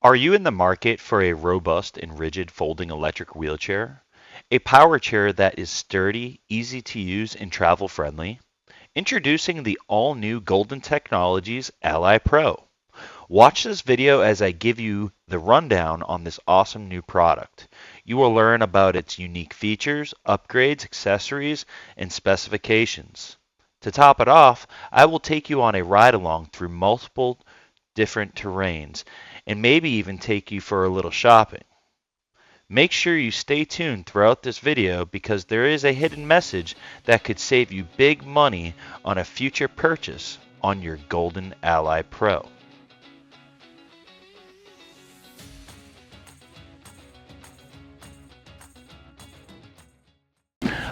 Are you in the market for a robust and rigid folding electric wheelchair? A power chair that is sturdy, easy to use, and travel friendly? Introducing the all-new Golden Technologies Ally Pro. Watch this video as I give you the rundown on this awesome new product. You will learn about its unique features, upgrades, accessories, and specifications. To top it off, I will take you on a ride-along through multiple different terrains and maybe even take you for a little shopping. Make sure you stay tuned throughout this video because there is a hidden message that could save you big money on a future purchase on your Golden Ally Pro.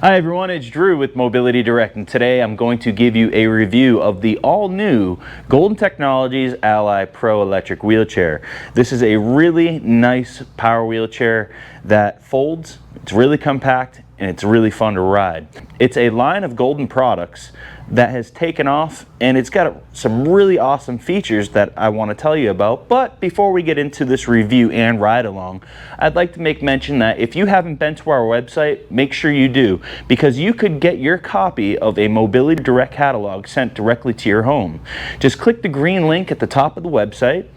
Hi everyone, it's Drew with Mobility Direct, and today I'm going to give you a review of the all-new Golden Technologies Ally Pro electric wheelchair. This is a really nice power wheelchair that folds, it's really compact, and it's really fun to ride. It's a line of Golden products that has taken off, and it's got some really awesome features that I want to tell you about. But before we get into this review and ride along, I'd like to make mention that if you haven't been to our website, make sure you do, because you could get your copy of a Mobility Direct catalog sent directly to your home. Just click the green link at the top of the website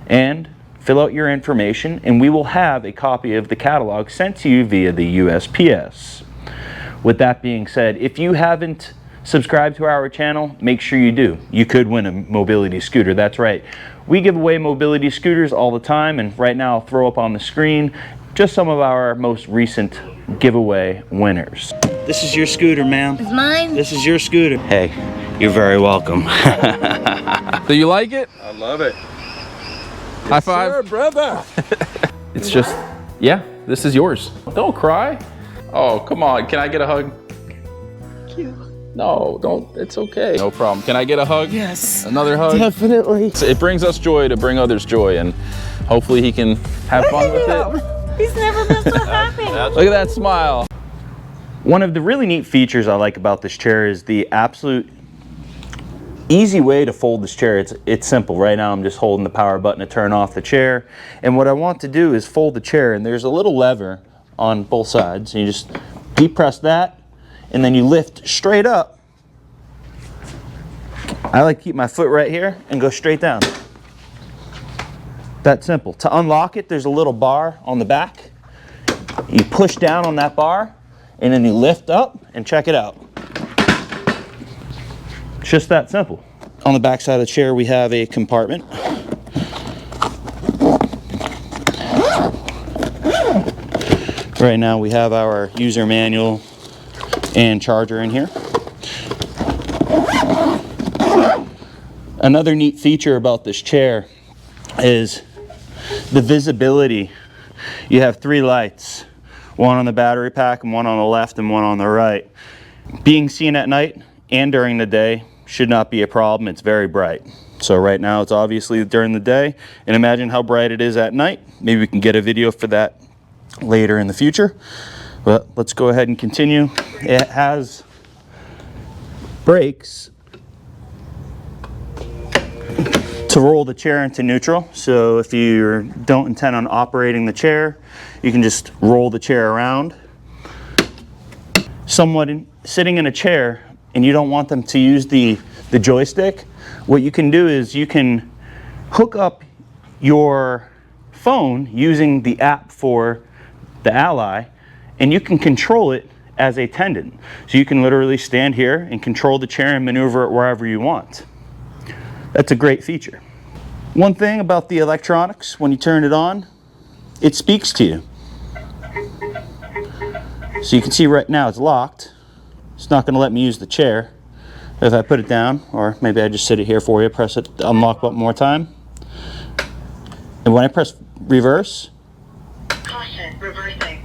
and fill out your information, and we will have a copy of the catalog sent to you via the USPS. With that being said, if you haven't subscribed to our channel, make sure you do. You could win a mobility scooter, that's right. We give away mobility scooters all the time, and right now I'll throw up on the screen just some of our most recent giveaway winners. This is your scooter, ma'am. It's mine? This is your scooter. Hey, you're very welcome. Do you like it? I love it. High five. Sure, brother. It's just, yeah, this is yours. Don't cry. Oh, come on. Can I get a hug? Cute. No, don't. It's okay. No problem. Can I get a hug? Yes. Another hug? Definitely. It brings us joy to bring others joy, and hopefully he can have fun with it. He's never been so happy. Look at that smile. One of the really neat features I like about this chair is the absolute easy way to fold this chair. It's simple. Right now I'm just holding the power button to turn off the chair, and what I want to do is fold the chair, and there's a little lever on both sides. You just deep press that, and then you lift straight up. I like to keep my foot right here and go straight down. That simple. To unlock it, there's a little bar on the back. You push down on that bar, and then you lift up, and check it out. It's just that simple. On the back side of the chair, we have a compartment. Right now we have our user manual and charger in here. Another neat feature about this chair is the visibility. You have 3 lights, one on the battery pack and one on the left and one on the right. Being seen at night and during the day should not be a problem. It's very bright. So right now it's obviously during the day, and imagine how bright it is at night. Maybe we can get a video for that later in the future, but let's go ahead and continue. It has brakes to roll the chair into neutral, so if you don't intend on operating the chair, you can just roll the chair around. Someone sitting in a chair and you don't want them to use the joystick, what you can do is you can hook up your phone using the app for the Ally, and you can control it as a tendon. So you can literally stand here and control the chair and maneuver it wherever you want. That's a great feature. One thing about the electronics, when you turn it on, it speaks to you. So you can see right now it's locked. It's not going to let me use the chair. If I put it down, or maybe I just sit it here for you, press it, the unlock button one more time. And when I press reverse, Caution, reversing.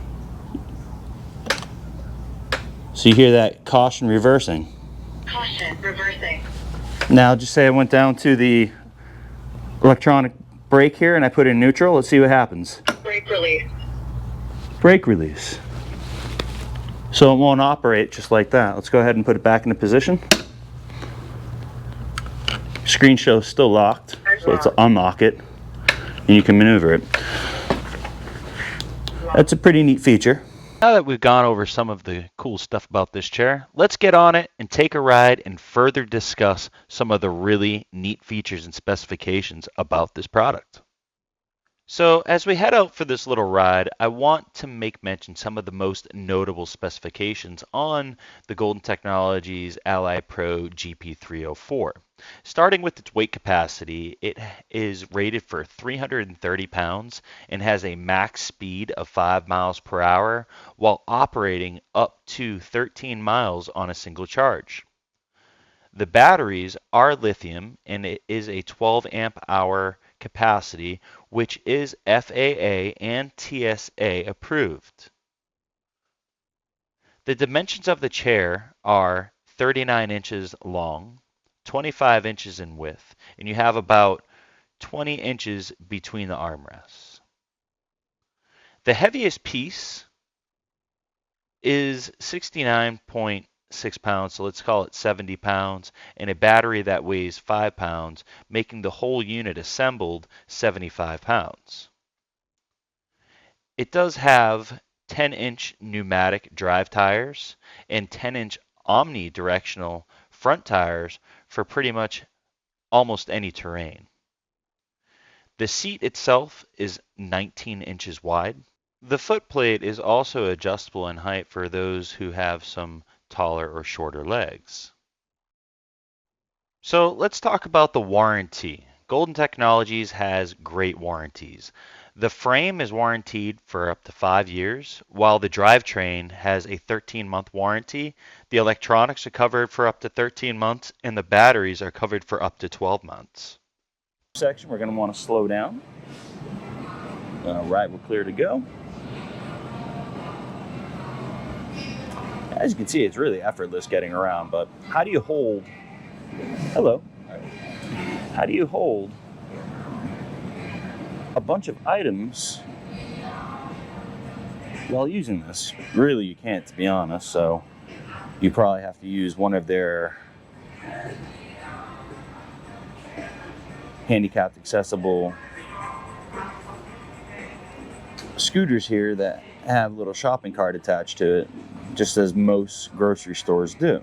so you hear that caution reversing. Caution, reversing. Now just say I went down to the electronic brake here and I put it in neutral. Let's see what happens. Brake release. Brake release. So it won't operate just like that. Let's go ahead and put it back into position. Screen show is still locked, so let's unlock it. and you can maneuver it. That's a pretty neat feature. Now that we've gone over some of the cool stuff about this chair, let's get on it and take a ride and further discuss some of the really neat features and specifications about this product. So as we head out for this little ride, I want to make mention some of the most notable specifications on the Golden Technologies Ally Pro GP304. Starting with its weight capacity, it is rated for 330 pounds and has a max speed of 5 miles per hour while operating up to 13 miles on a single charge. The batteries are lithium and it is a 12 amp hour capacity, which is FAA and TSA approved. The dimensions of the chair are 39 inches long, 25 inches in width, and you have about 20 inches between the armrests. The heaviest piece is 69.6 pounds, so let's call it 70 pounds, and a battery that weighs 5 pounds, making the whole unit assembled 75 pounds. It does have 10-inch pneumatic drive tires and 10-inch omnidirectional front tires for pretty much almost any terrain. The seat itself is 19 inches wide. The footplate is also adjustable in height for those who have some taller or shorter legs. So let's talk about the warranty. Golden Technologies has great warranties. The frame is warranted for up to 5 years, while the drivetrain has a 13-month warranty. The electronics are covered for up to 13 months, and the batteries are covered for up to 12 months. Section, we're going to want to slow down. All right, we're clear to go. As you can see, it's really effortless getting around, but how do you hold, hello, how do you hold a bunch of items while using this? Really, you can't, to be honest, so you probably have to use one of their handicapped accessible scooters here that have a little shopping cart attached to it, just as most grocery stores do.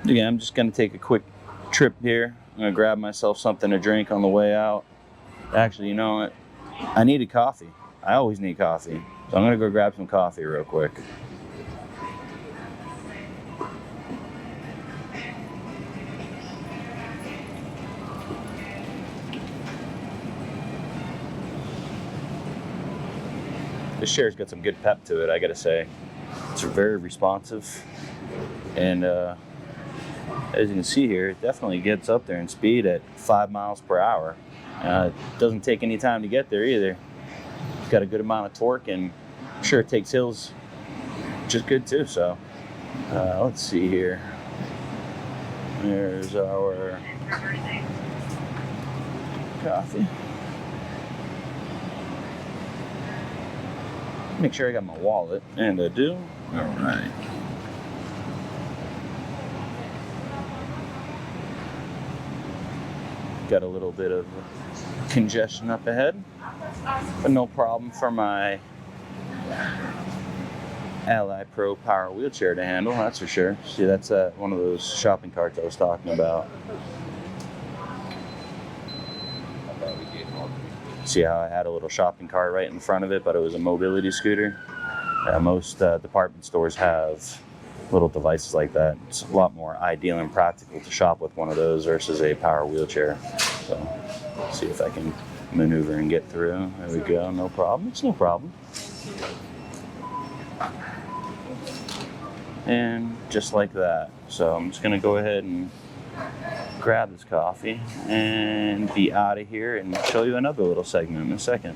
Again, I'm just going to take a quick trip here. I'm going to grab myself something to drink on the way out. Actually, you know what? I needed coffee. I always need coffee. So I'm going to go grab some coffee real quick. This chair's got some good pep to it, I gotta say. It's very responsive, and as you can see here, it definitely gets up there in speed at 5 miles per hour. It doesn't take any time to get there either. It's got a good amount of torque, and I'm sure it takes hills just good too. So let's see here. There's our coffee. Make sure I got my wallet, and I do. All right. Got a little bit of congestion up ahead, but no problem for my Ally Pro power wheelchair to handle, that's for sure. See, that's one of those shopping carts I was talking about. See how I had a little shopping cart right in front of it, but it was a mobility scooter? Most department stores have little devices like that. It's a lot more ideal and practical to shop with one of those versus a power wheelchair. So, see if I can maneuver and get through. There we go, no problem. It's no problem. And just like that. So I'm just gonna go ahead and grab this coffee and be out of here and show you another little segment in a second.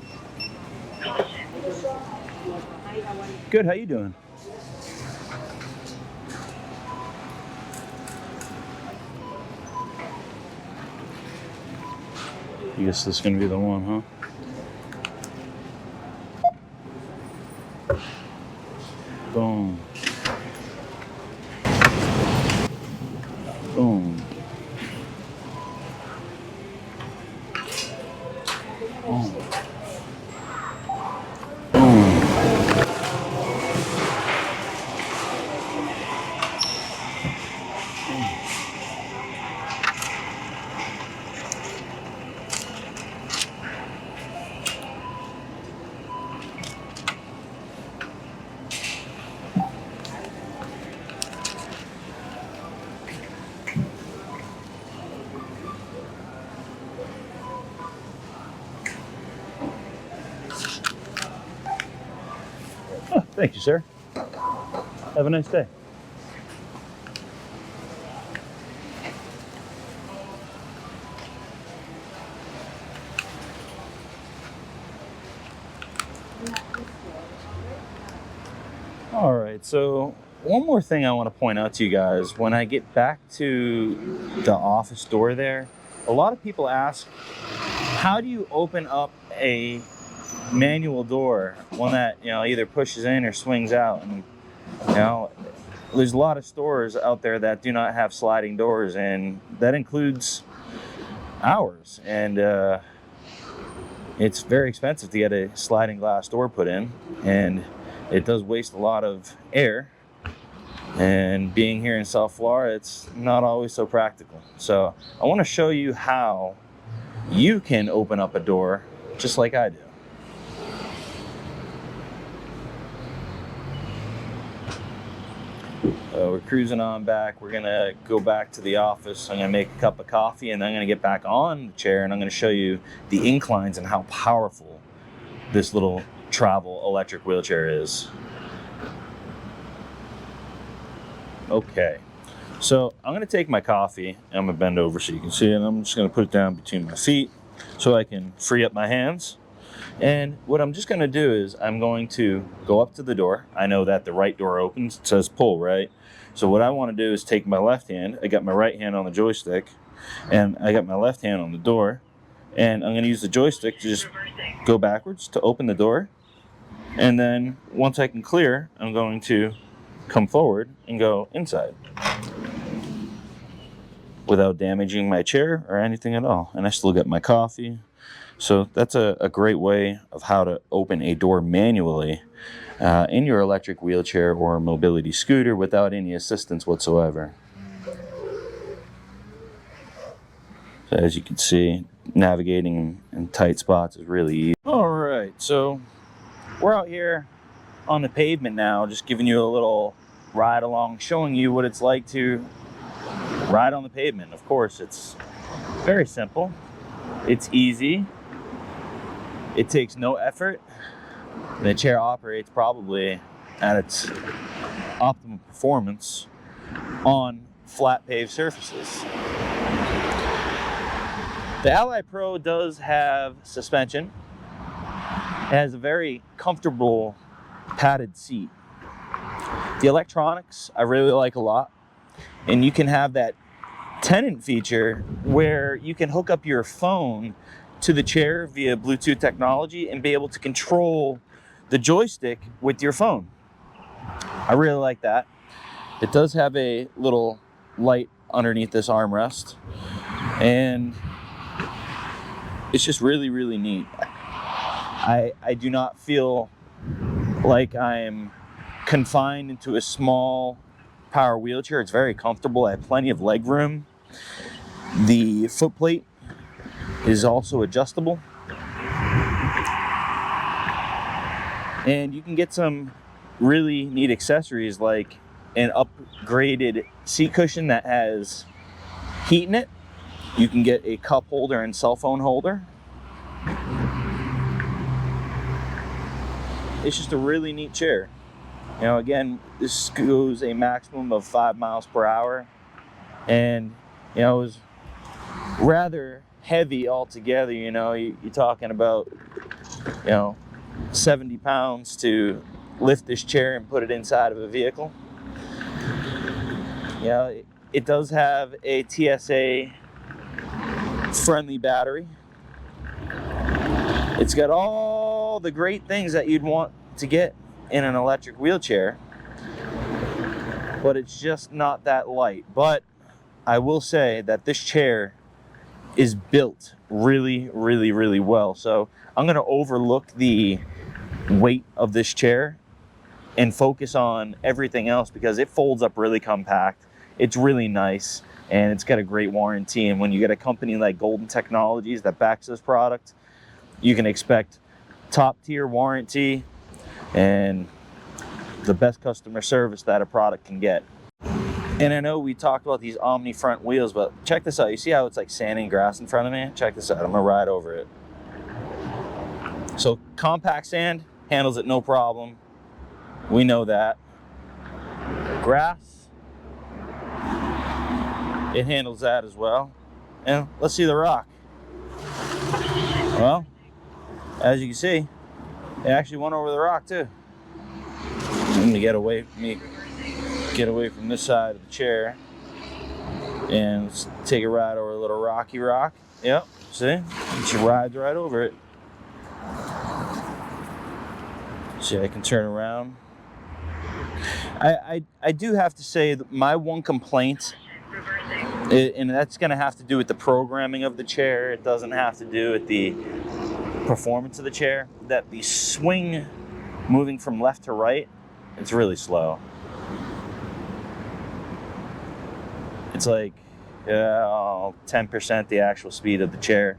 Good, how you doing? I guess this is gonna be the one, huh? Boom. Boom. Boom. Boom. Oh, thank you, sir. Have a nice day. All right, so one more thing I want to point out to you guys. When I get back to the office door there, a lot of people ask, how do you open up a manual door, one that, you know, either pushes in or swings out? And, you know, there's a lot of stores out there that do not have sliding doors, and that includes ours. And it's very expensive to get a sliding glass door put in, and it does waste a lot of air. And being here in South Florida, it's not always so practical. So I want to show you how you can open up a door just like I do. We're cruising on back. We're gonna go back to the office. I'm gonna make a cup of coffee, and then I'm gonna get back on the chair, and I'm gonna show you the inclines and how powerful this little travel electric wheelchair is. Okay, so I'm gonna take my coffee, and I'm gonna bend over so you can see it, and I'm just gonna put it down between my feet so I can free up my hands. And what I'm just gonna do is I'm going to go up to the door. I know that the right door opens, it says pull, right? So what I wanna do is take my left hand, I got my right hand on the joystick, and I got my left hand on the door, and I'm gonna use the joystick to just go backwards to open the door. And then once I can clear, I'm going to come forward and go inside without damaging my chair or anything at all. And I still get my coffee. So that's a great way of how to open a door manually in your electric wheelchair or mobility scooter without any assistance whatsoever. So as you can see, navigating in tight spots is really easy. All right, so we're out here on the pavement now, just giving you a little ride along, showing you what it's like to ride on the pavement. Of course, it's very simple. It's easy. It takes no effort. The chair operates probably at its optimum performance on flat paved surfaces. The Ally Pro does have suspension. It has a very comfortable padded seat. The electronics I really like a lot, and you can have that tenant feature where you can hook up your phone to the chair via Bluetooth technology and be able to control the joystick with your phone. I really like that. It does have a little light underneath this armrest, and it's just really, really neat. I do not feel like I'm confined into a small power wheelchair. It's very comfortable. I have plenty of leg room. The foot plate is also adjustable. And you can get some really neat accessories like an upgraded seat cushion that has heat in it. You can get a cup holder and cell phone holder. It's just a really neat chair. You know, again, this goes a maximum of 5 miles per hour. And, you know, it was rather heavy altogether. You know, you're talking about, you know, 70 pounds to lift this chair and put it inside of a vehicle. You know, it does have a TSA friendly battery. It's got all the great things that you'd want to get in an electric wheelchair, but it's just not that light. But I will say that this chair is built really, really, really well. So I'm going to overlook the weight of this chair and focus on everything else because it folds up really compact. It's really nice and it's got a great warranty. And when you get a company like Golden Technologies that backs this product, you can expect top tier warranty and the best customer service that a product can get. And I know we talked about these Omni front wheels, but check this out. You see how it's like sand and grass in front of me? Check this out. I'm gonna ride over it. So compact sand handles it no problem. We know that. Grass, it handles that as well. And let's see the rock. Well, as you can see, it actually went over the rock too. Let me get away from this side of the chair and take a ride over a little rocky rock. Yep, see? And she rides right over it. See, I can turn around. I do have to say that my one complaint, and that's going to have to do with the programming of the chair. It doesn't have to do with the performance of the chair. That the swing moving from left to right, it's really slow. It's like 10% the actual speed of the chair.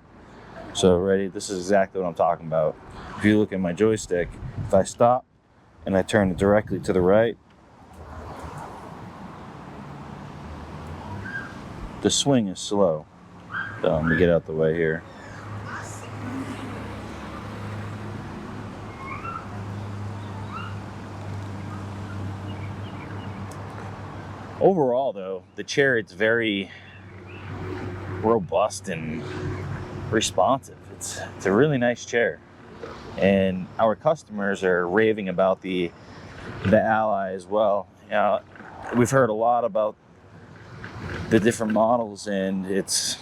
So ready, this is exactly what I'm talking about. If you look at my joystick, if I stop and I turn it directly to the right, the swing is slow. So let me get out the way here. Overall though, the chair, it's very robust and responsive. It's a really nice chair. And our customers are raving about the Ally as well. You know, we've heard a lot about the different models, and it's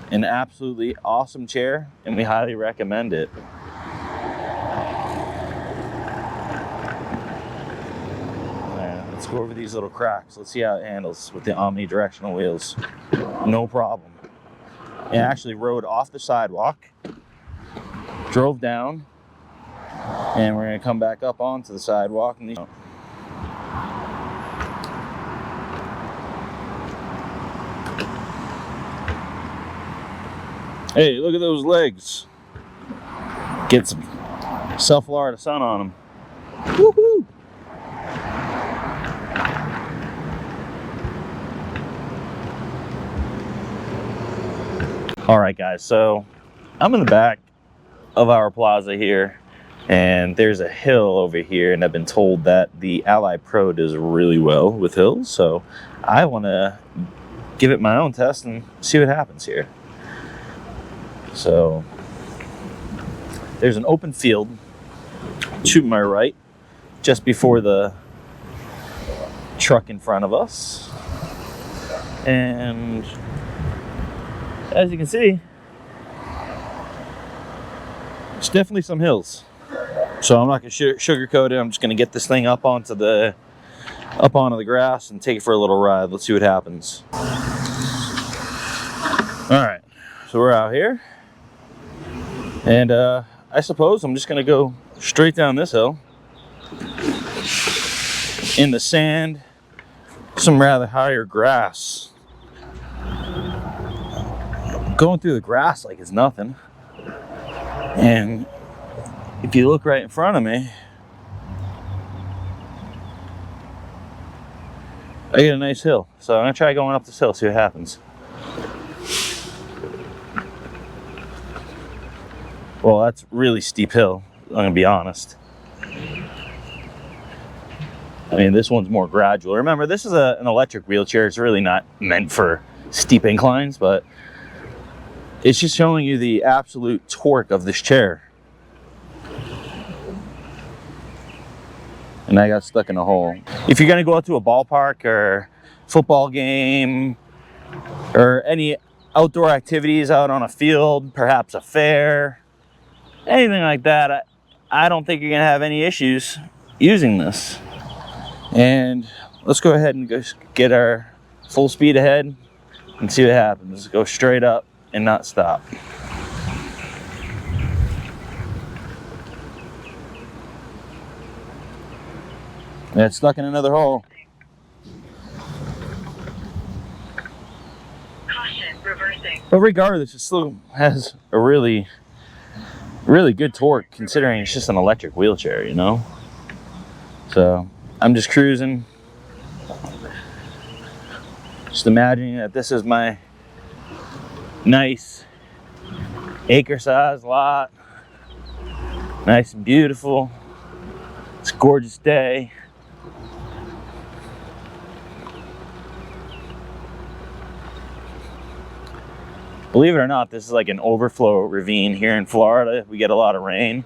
an absolutely awesome chair, and we highly recommend it. Let's go over these little cracks. Let's see how it handles with the omnidirectional wheels. No problem. It actually rode off the sidewalk, drove down, and we're gonna come back up onto the sidewalk. And hey, look at those legs. Get some South Florida sun on them. Woohoo! All right, guys, so I'm in the back of our plaza here, and there's a hill over here, and I've been told that the Ally Pro does really well with hills, so I want to give it my own test and see what happens here. So there's an open field to my right, just before the truck in front of us, and as you can see, there's definitely some hills. So I'm not going to sugarcoat it. I'm just going to get this thing up onto the grass and take it for a little ride. Let's see what happens. All right, so we're out here, and I suppose I'm just going to go straight down this hill in the sand, some rather higher grass. Going through the grass like it's nothing. And if you look right in front of me, I get a nice hill. So I'm gonna try going up this hill, see what happens. Well, that's a really steep hill, I'm gonna be honest. I mean, this one's more gradual. Remember, this is an electric wheelchair. It's really not meant for steep inclines, but it's just showing you the absolute torque of this chair. And I got stuck in a hole. If you're gonna go out to a ballpark or football game or any outdoor activities out on a field, perhaps a fair, anything like that, I don't think you're gonna have any issues using this. And let's go ahead and go get our full speed ahead and see what happens. Go straight up and not stop. Yeah, it's stuck in another hole. Caution, reversing. But regardless, it still has a really good torque considering it's just an electric wheelchair, you know? So I'm just cruising. Just imagining that this is my nice acre-sized lot. Nice and beautiful. It's a gorgeous day. Believe it or not, this is like an overflow ravine here in Florida. We get a lot of rain.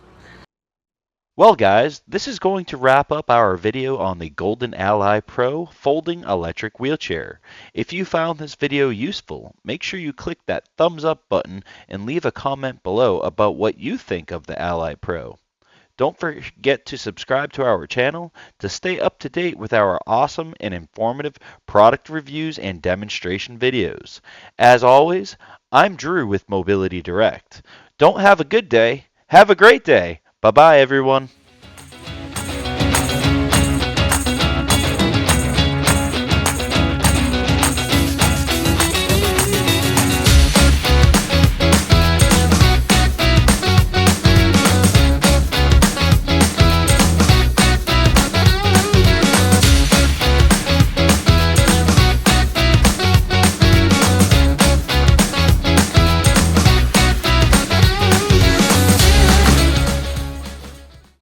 Well guys, this is going to wrap up our video on the Golden Ally Pro folding electric wheelchair. If you found this video useful, make sure you click that thumbs up button and leave a comment below about what you think of the Ally Pro. Don't forget to subscribe to our channel to stay up to date with our awesome and informative product reviews and demonstration videos. As always, I'm Drew with Mobility Direct. Don't have a good day, have a great day. Bye-bye, everyone.